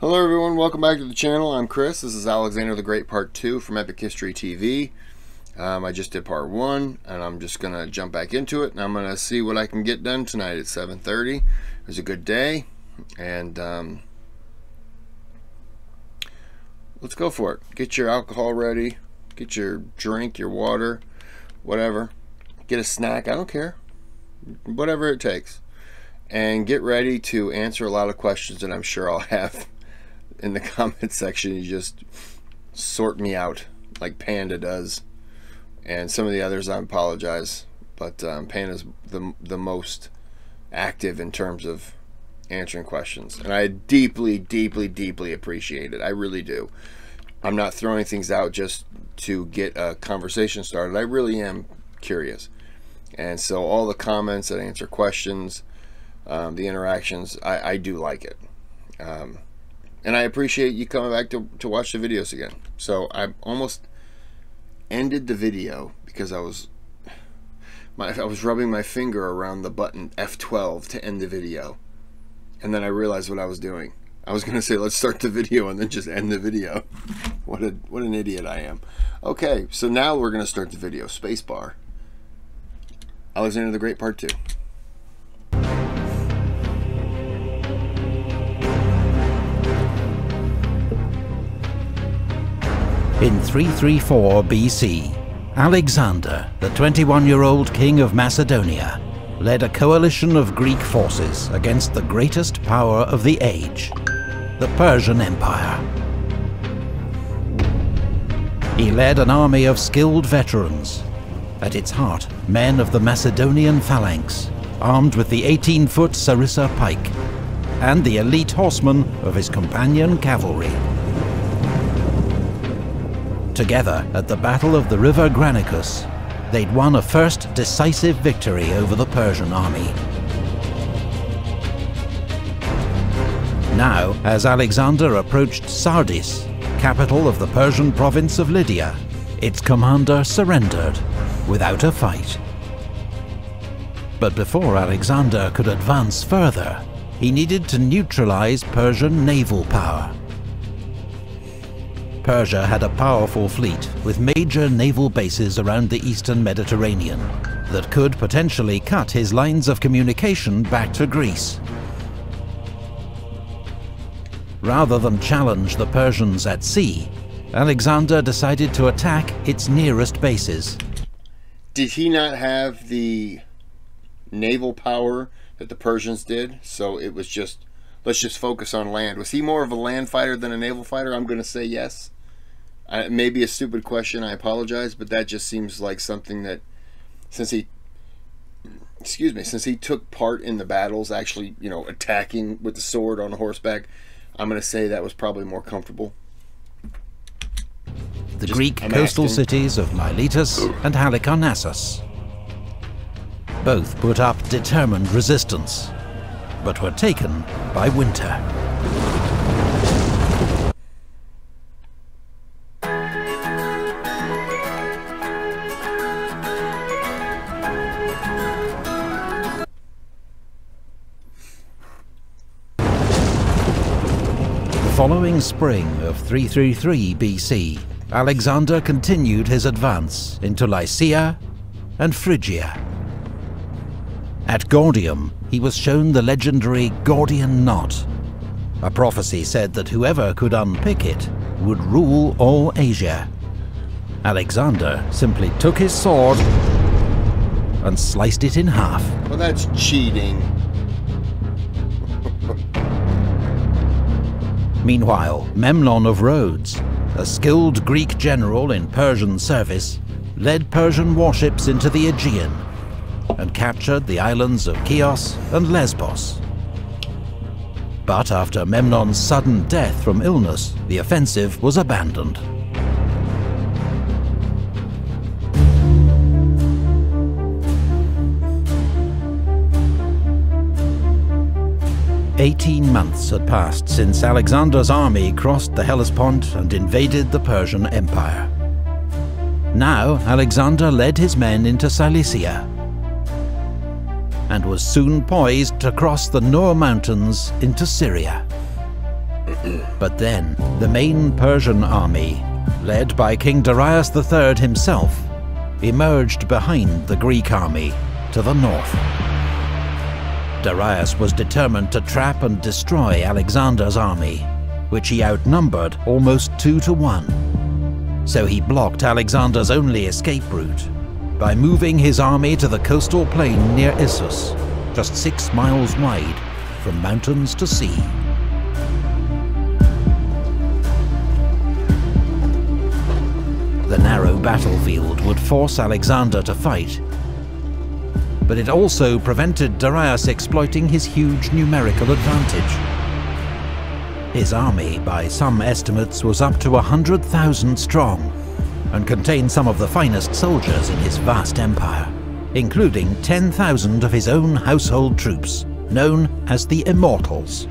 Hello everyone, welcome back to the channel. I'm Chris. This is Alexander the Great Part 2 from Epic History TV. I just did Part 1 and I'm just going to jump back into it and I'm going to see what I can get done tonight at 7:30. It was a good day and let's go for it. Get your alcohol ready, get your drink, your water, whatever. Get a snack, I don't care. Whatever it takes. And get ready to answer a lot of questions that I'm sure I'll have in the comment section. You just sort me out like Panda does, and some of the others I apologize, but Panda's the most active in terms of answering questions, and I deeply appreciate it. I really do. I'm not throwing things out just to get a conversation started. I really am curious, and so all the comments that answer questions, the interactions, I do like it. And I appreciate you coming back to watch the videos again. So I almost ended the video because I was rubbing my finger around the button F12 to end the video, and then I realized what I was doing. I was gonna say let's start the video and then just end the video. What an idiot I am. Okay, so now we're gonna start the video. Spacebar. Alexander the Great Part 2. In 334 BC, Alexander, the 21-year-old king of Macedonia, led a coalition of Greek forces against the greatest power of the age, the Persian Empire. He led an army of skilled veterans, at its heart men of the Macedonian phalanx, armed with the 18-foot sarissa pike, and the elite horsemen of his companion cavalry. Together, at the Battle of the River Granicus, they'd won a first decisive victory over the Persian army. Now, as Alexander approached Sardis, capital of the Persian province of Lydia, its commander surrendered without a fight. But before Alexander could advance further, he needed to neutralize Persian naval power. Persia had a powerful fleet with major naval bases around the eastern Mediterranean that could potentially cut his lines of communication back to Greece. Rather than challenge the Persians at sea, Alexander decided to attack its nearest bases. Did he not have the naval power that the Persians did? So it was just, let's just focus on land. Was he more of a land fighter than a naval fighter? I'm going to say yes. Maybe a stupid question, I apologize, but that just seems like something that, since he took part in the battles, actually, you know, attacking with the sword on horseback, I'm going to say that was probably more comfortable. The Greek coastal cities of Miletus and Halicarnassus both put up determined resistance, but were taken by winter. Following spring of 333 BC, Alexander continued his advance into Lycia and Phrygia. At Gordium, he was shown the legendary Gordian Knot. A prophecy said that whoever could unpick it would rule all Asia. Alexander simply took his sword and sliced it in half. Well, that's cheating. Meanwhile, Memnon of Rhodes, a skilled Greek general in Persian service, led Persian warships into the Aegean and captured the islands of Chios and Lesbos. But after Memnon's sudden death from illness, the offensive was abandoned. "18 months had passed since Alexander's army crossed the Hellespont and invaded the Persian Empire. Now Alexander led his men into Cilicia, and was soon poised to cross the Nur Mountains into Syria. But then, the main Persian army, led by King Darius III himself, emerged behind the Greek army to the north. Darius was determined to trap and destroy Alexander's army, which he outnumbered almost 2 to 1. So he blocked Alexander's only escape route by moving his army to the coastal plain near Issus, just 6 miles wide, from mountains to sea. The narrow battlefield would force Alexander to fight, but it also prevented Darius exploiting his huge numerical advantage. His army, by some estimates, was up to 100,000 strong, and contained some of the finest soldiers in his vast empire, including 10,000 of his own household troops, known as the Immortals.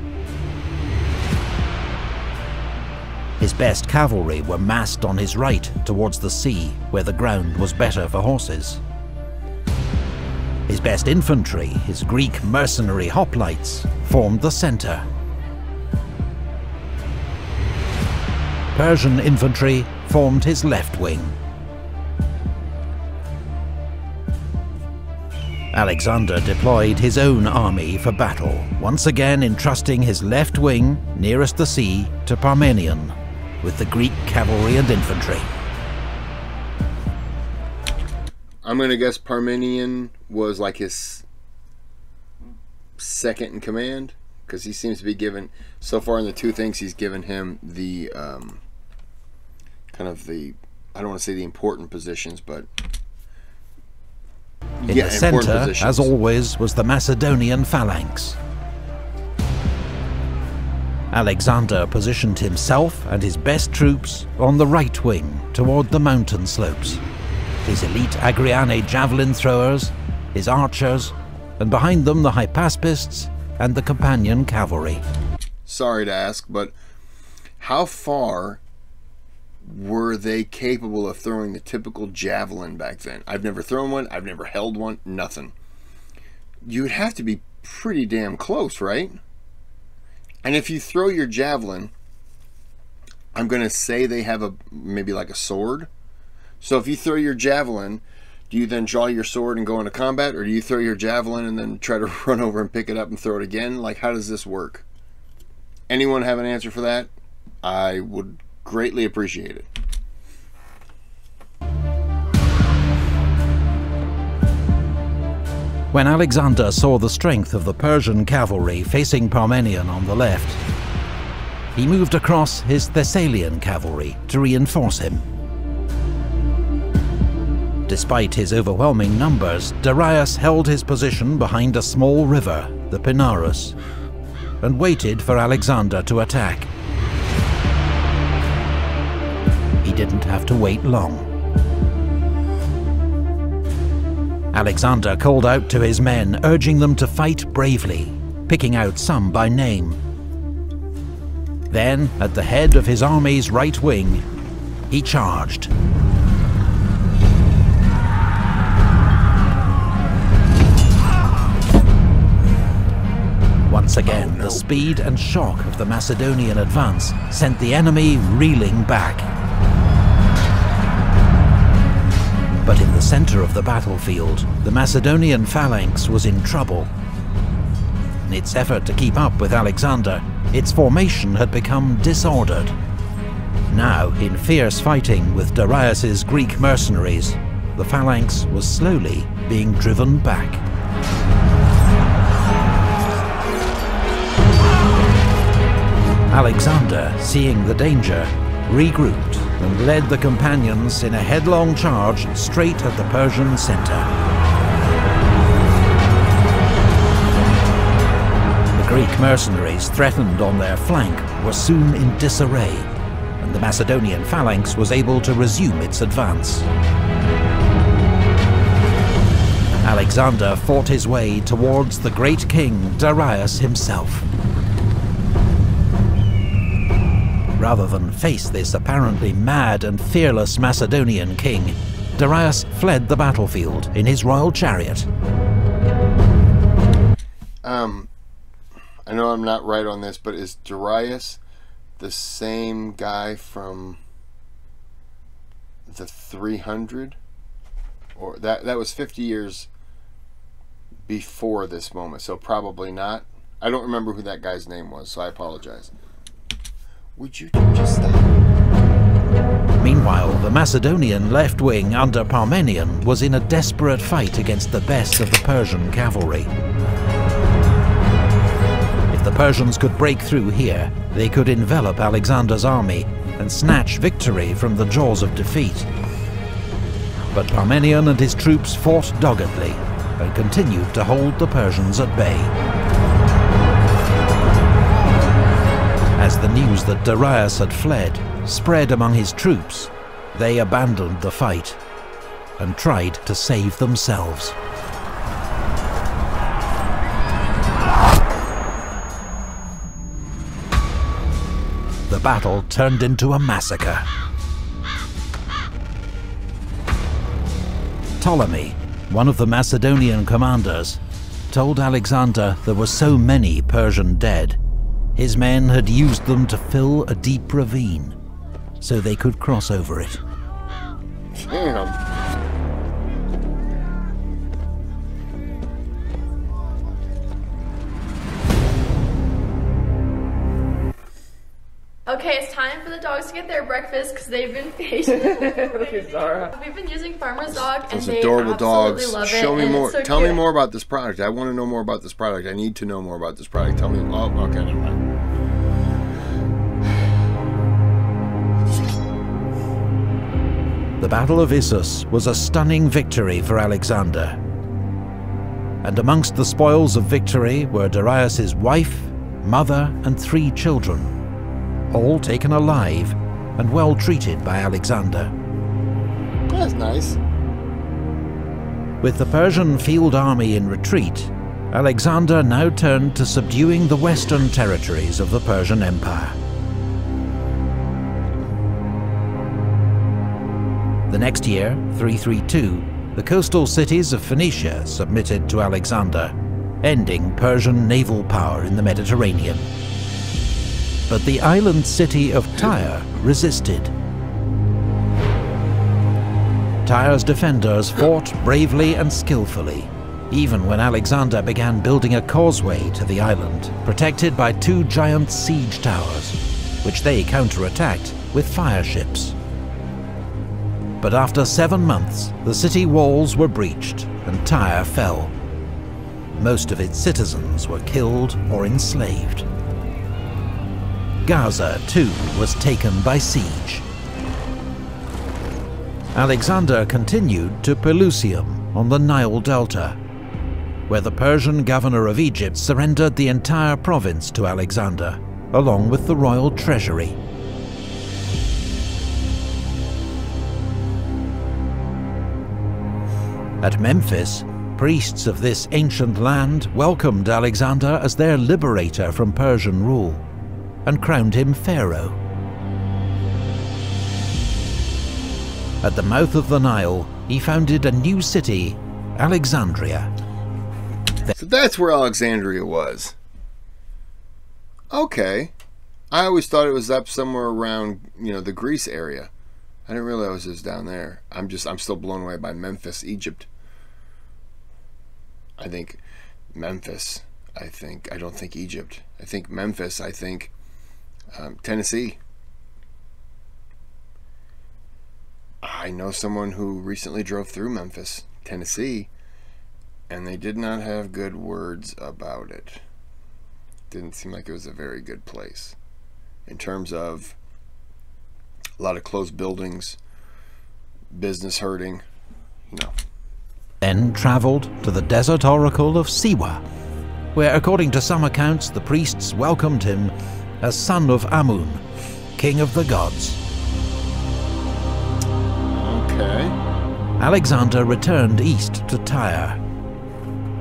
His best cavalry were massed on his right towards the sea, where the ground was better for horses. His best infantry, his Greek mercenary hoplites, formed the centre. Persian infantry formed his left wing. Alexander deployed his own army for battle, once again entrusting his left wing, nearest the sea, to Parmenion, with the Greek cavalry and infantry. I'm going to guess Parmenion was like his second in command, because he seems to be given, so far in the 2 things, he's given him the, kind of the, I don't want to say the important positions, but in the centre, as always, was the Macedonian phalanx. Alexander positioned himself and his best troops on the right wing toward the mountain slopes. His elite Agriane javelin throwers, his archers, and behind them the Hypaspists and the companion cavalry. Sorry to ask, but how far were they capable of throwing the typical javelin back then? I've never thrown one, I've never held one, nothing. You'd have to be pretty damn close, right? And if you throw your javelin, I'm going to say they have a maybe like a sword. So if you throw your javelin, do you then draw your sword and go into combat? Or do you throw your javelin and then try to run over and pick it up and throw it again? Like, how does this work? Anyone have an answer for that? I would greatly appreciate it. When Alexander saw the strength of the Persian cavalry facing Parmenion on the left, he moved across his Thessalian cavalry to reinforce him. Despite his overwhelming numbers, Darius held his position behind a small river, the Pinarus, and waited for Alexander to attack. He didn't have to wait long. Alexander called out to his men, urging them to fight bravely, picking out some by name. Then, at the head of his army's right wing, he charged. Once again, the speed and shock of the Macedonian advance sent the enemy reeling back. But in the center of the battlefield, the Macedonian phalanx was in trouble. In its effort to keep up with Alexander, its formation had become disordered. Now, in fierce fighting with Darius's Greek mercenaries, the phalanx was slowly being driven back. Alexander, seeing the danger, regrouped and led the companions in a headlong charge straight at the Persian center. The Greek mercenaries threatened on their flank were soon in disarray, and the Macedonian phalanx was able to resume its advance. Alexander fought his way towards the great king Darius himself. Rather than face this apparently mad and fearless Macedonian king, Darius fled the battlefield in his royal chariot. I know I'm not right on this, but is Darius the same guy from the 300? Or that was 50 years before this moment, so probably not. I don't remember who that guy's name was, so I apologize. Would you just stop? Meanwhile, the Macedonian left wing under Parmenion was in a desperate fight against the best of the Persian cavalry. If the Persians could break through here, they could envelop Alexander's army and snatch victory from the jaws of defeat. But Parmenion and his troops fought doggedly and continued to hold the Persians at bay. As the news that Darius had fled spread among his troops, they abandoned the fight and tried to save themselves. The battle turned into a massacre. Ptolemy, one of the Macedonian commanders, told Alexander there were so many Persian dead, his men had used them to fill a deep ravine, so they could cross over it. Damn. Okay, it's time for the dogs to get their breakfast because they've been patient. We've been using Farmer's Dog, and Those they adorable absolutely dogs. love it. Show me and more. it's so Tell me cute. more about this product. I want to know more about this product. I need to know more about this product. Tell me. Oh, okay, never mind. The Battle of Issus was a stunning victory for Alexander. And amongst the spoils of victory were Darius's wife, mother, and 3 children, all taken alive and well treated by Alexander. That's nice. With the Persian field army in retreat, Alexander now turned to subduing the western territories of the Persian Empire. The next year, 332, the coastal cities of Phoenicia submitted to Alexander, ending Persian naval power in the Mediterranean. But the island city of Tyre resisted. Tyre's defenders fought bravely and skillfully, even when Alexander began building a causeway to the island, protected by 2 giant siege towers, which they counterattacked with fire ships. But after 7 months, the city walls were breached and Tyre fell. Most of its citizens were killed or enslaved. Gaza, too, was taken by siege. Alexander continued to Pelusium on the Nile Delta, where the Persian governor of Egypt surrendered the entire province to Alexander, along with the royal treasury. At Memphis, priests of this ancient land welcomed Alexander as their liberator from Persian rule, and crowned him pharaoh. At the mouth of the Nile, he founded a new city, Alexandria. So that's where Alexandria was. Okay. I always thought it was up somewhere around, the Greece area. I didn't realize it was down there. I'm still blown away by Memphis, Egypt. I think Memphis. I don't think Egypt. I think Memphis. I think Tennessee. I know someone who recently drove through Memphis, Tennessee, and they did not have good words about it. Didn't seem like it was a very good place in terms of a lot of closed buildings, business hurting, Then travelled to the desert oracle of Siwa, where according to some accounts the priests welcomed him as son of Amun, king of the gods. Okay. Alexander returned east to Tyre,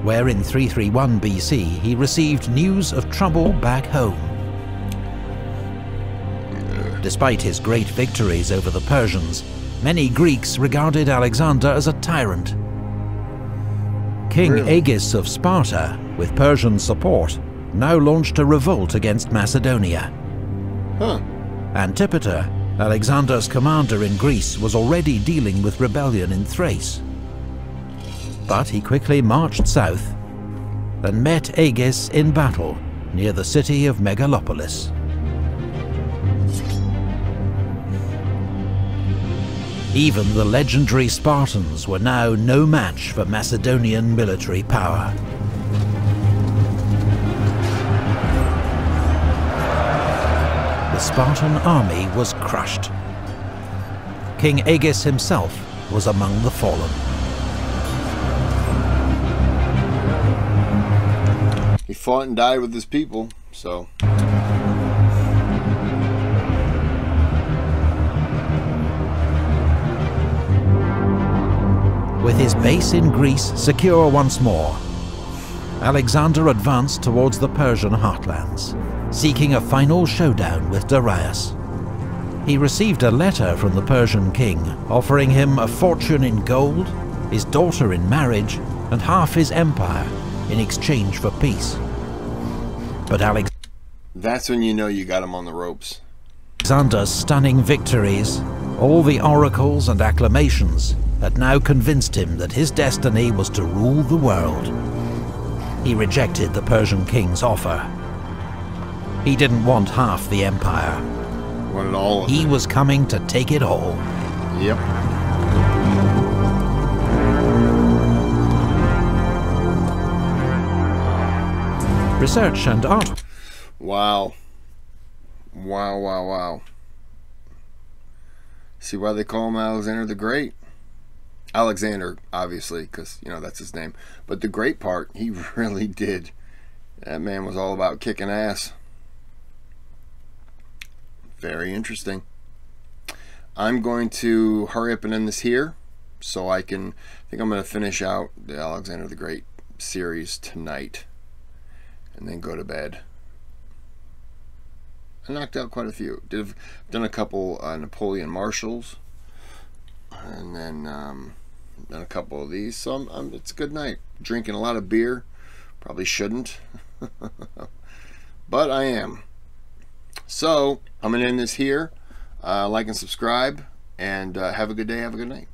where in 331 BC he received news of trouble back home. Despite his great victories over the Persians, many Greeks regarded Alexander as a tyrant. King Agis of Sparta, with Persian support, now launched a revolt against Macedonia. Huh. Antipater, Alexander's commander in Greece, was already dealing with rebellion in Thrace. But he quickly marched south and met Agis in battle near the city of Megalopolis. Even the legendary Spartans were now no match for Macedonian military power. The Spartan army was crushed. King Agis himself was among the fallen. He fought and died with his people, so... With his base in Greece secure once more, Alexander advanced towards the Persian heartlands, seeking a final showdown with Darius. He received a letter from the Persian king offering him a fortune in gold, his daughter in marriage, and half his empire in exchange for peace. But that's when you know you got him on the ropes. Alexander's stunning victories, all the oracles and acclamations, had now convinced him that his destiny was to rule the world. He rejected the Persian king's offer. He didn't want half the empire. Wanted all of it. He was coming to take it all. Yep. Research and art. Wow. Wow, wow, wow. See why they call him Alexander the Great? Alexander, obviously, because, you know, that's his name. But the great part, he really did. That man was all about kicking ass. Very interesting. I'm going to hurry up and end this here, so I think I'm going to finish out the Alexander the Great series tonight, and then go to bed. I knocked out quite a few. Done a couple Napoleon Marshals, and then done a couple of these. So it's a good night. Drinking a lot of beer. Probably shouldn't, but I am. So I'm gonna end this here. Like and subscribe, and have a good day. Have a good night.